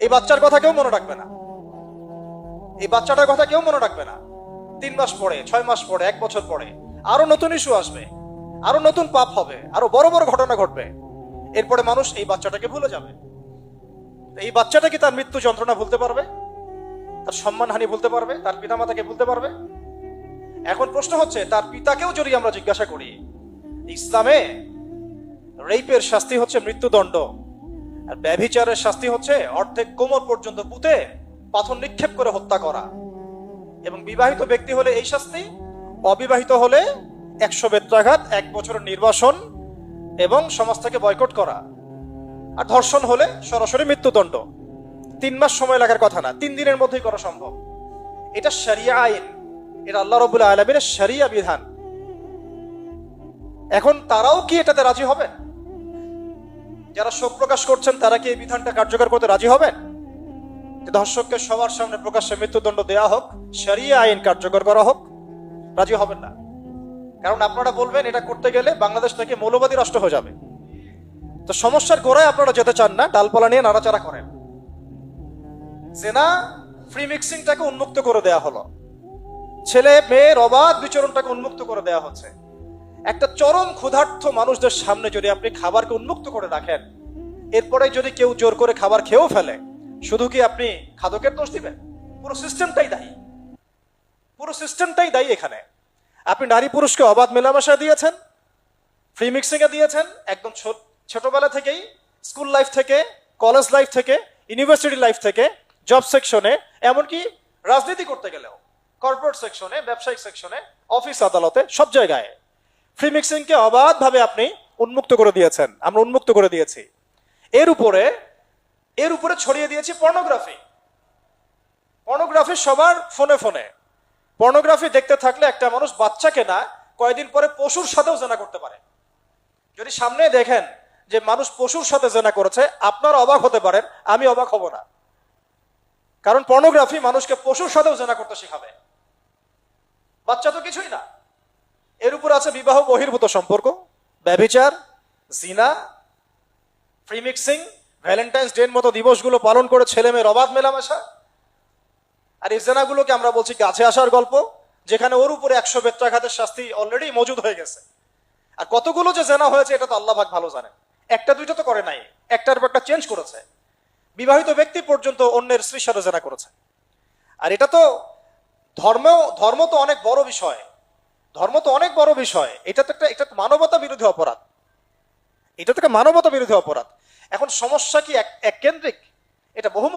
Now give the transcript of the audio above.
এই বাচ্চার কথা কেউ মনে রাখবে না, এই বাচ্চাটার কথা কেউ মনে রাখবে না। 3 মাস পরে, 6 মাস পরে, 1 বছর পরে আরো নতুন ইস্যু আসবে, আরো নতুন পাপ হবে, আরো বড় বড় ঘটনা ঘটবে। এরপরে মানুষ এই বাচ্চাটাকে ভুলে যাবে। এই বাচ্চাটা কি তার মৃত্যু যন্ত্রণা ভুলতে পারবে? তার সম্মানহানি ভুলতে পারবে? তার পিতামাতাকে ভুলতে পারবে? এখন প্রশ্ন হচ্ছে, তার পিতাকেও যদি আমরা জিজ্ঞাসা করি, ইসলামে রেপের শাস্তি হচ্ছে মৃত্যুদণ্ড, আর ব্যভিচারের শাস্তি হচ্ছে অর্ধেক কোমর পর্যন্ত পুঁতে পাথর নিক্ষেপ করে হত্যা করা, এবং বিবাহিত ব্যক্তি হলে এই শাস্তি, অবিবাহিত হলে 100 বেত্রাঘাত, 1 বছরের নির্বাসন এবং সমাজ থেকে বয়কট করা, আর ধর্ষণ হলে সরাসরি মৃত্যুদণ্ড। 3 মাস সময় লাগার কথা না, 3 দিনের মধ্যেই করা সম্ভব। এটা শরিয়া আইন, এটা আল্লাহ রাব্বুল আলামিনের শরিয়া বিধান। এখন তারাও কি এটাতে রাজি হবেন? যারা শোক প্রকাশ করছেন তারা কি এই বিধানটা কার্যকর করতে রাজি হবেন? যে ধর্ষককে সবার সামনে প্রকাশ্যে মৃত্যুদণ্ড দেওয়া হোক, শরিয়া আইন কার্যকর করা হোক? রাজি হবেন না। কারণ আপনারা বলবেন এটা করতে গেলে বাংলাদেশ থেকে মৌলবাদী রাষ্ট্র হয়ে যাবে। তো সমস্যার গোড়ায় আপনারা যেতে চান না, ডালপালা নিয়ে নাড়াচাড়া করেন। জেনা ফ্রি মিক্সিংটাকে উন্মুক্ত করে দেয়া হলো, ছেলে মেয়ের অবাধ বিচরণটাকে উন্মুক্ত করে দেয়া হচ্ছে। একটা চরম ক্ষুধার্ত মানুষদের সামনে যদি আপনি খাবারকে উন্মুক্ত করে রাখেন, এরপরে যদি কেউ জোর করে খাবার খেয়েও ফেলে, শুধু কি আপনি খাদকের দোষ দিবেন? পুরো সিস্টেমটাই দায়ী, পুরো সিস্টেমটাই দায়ী। এখানে আপনি নারী পুরুষকে অবাধ মেলামেশা দিয়েছেন, ফ্রি মিক্সিং এ দিয়েছেন, একদম ছোটবেলা থেকেই, স্কুল লাইফ থেকে, কলেজ লাইফ থেকে, ইউনিভার্সিটি লাইফ থেকে, জব সেকশনে, এমনকি রাজনীতি করতে গেলেও কর্পোরেট সেকশনে, ব্যবসায়িক সেকশনে, অফিস আদালতে, সব জায়গায় ফ্রি মিক্সিংকে অবাধভাবে আপনি উন্মুক্ত করে দিয়েছেন, আমরা উন্মুক্ত করে দিয়েছি। এর উপরে ছড়িয়ে দিয়েছি পর্নোগ্রাফি। পর্নোগ্রাফি সবার ফোনে ফোনে। পর্নোগ্রাফি দেখতে থাকলে একটা মানুষ বাচ্চাকে না, কয়েকদিন পরে পশুর সাথেও জেনা করতে পারে। যদি সামনে দেখেন যে মানুষ পশুর সাথে জেনা করেছে, আপনারা অবাক হতে পারেন, আমি অবাক হব না। কারণ পর্নোগ্রাফি মানুষকে পশুর সাথেও জেনা করতে শেখাবে। বাচ্চা তো কিছুই না। এর উপর আছে বিবাহ বহির্ভূত সম্পর্ক, ব্যভিচার, জিনা, ফ্রি মিক্সিং, ভ্যালেন্টাইন্স ডে এর মতো দিবসগুলো পালন করে ছেলে মেয়ের অবাধ মেলামেশা। আর এই জেনাগুলোকে আমরা বলছি গাছে আসার গল্প, যেখানে ওর উপরে 100 বেত্রাঘাতের শাস্তি অলরেডি মজুদ হয়ে গেছে। আর কতগুলো যে জেনা হয়েছে এটা তো আল্লাহ পাক ভালো জানেন। একটা দুইটা তো করে নাই, একটার পর একটা চেঞ্জ করেছে। বিবাহিত ব্যক্তি পর্যন্ত অন্যের স্ত্রীর সাথে জেনা করেছে। আর এটা তো ধর্ম তো অনেক বড় বিষয়, ধর্ম তো অনেক বড় বিষয়। এটা তো একটা মানবতা বিরোধী অপরাধ, এটা তো একটা মানবতা বিরোধী অপরাধ। এখন সমস্যা কি এক কেন্দ্রিক? এটা বহু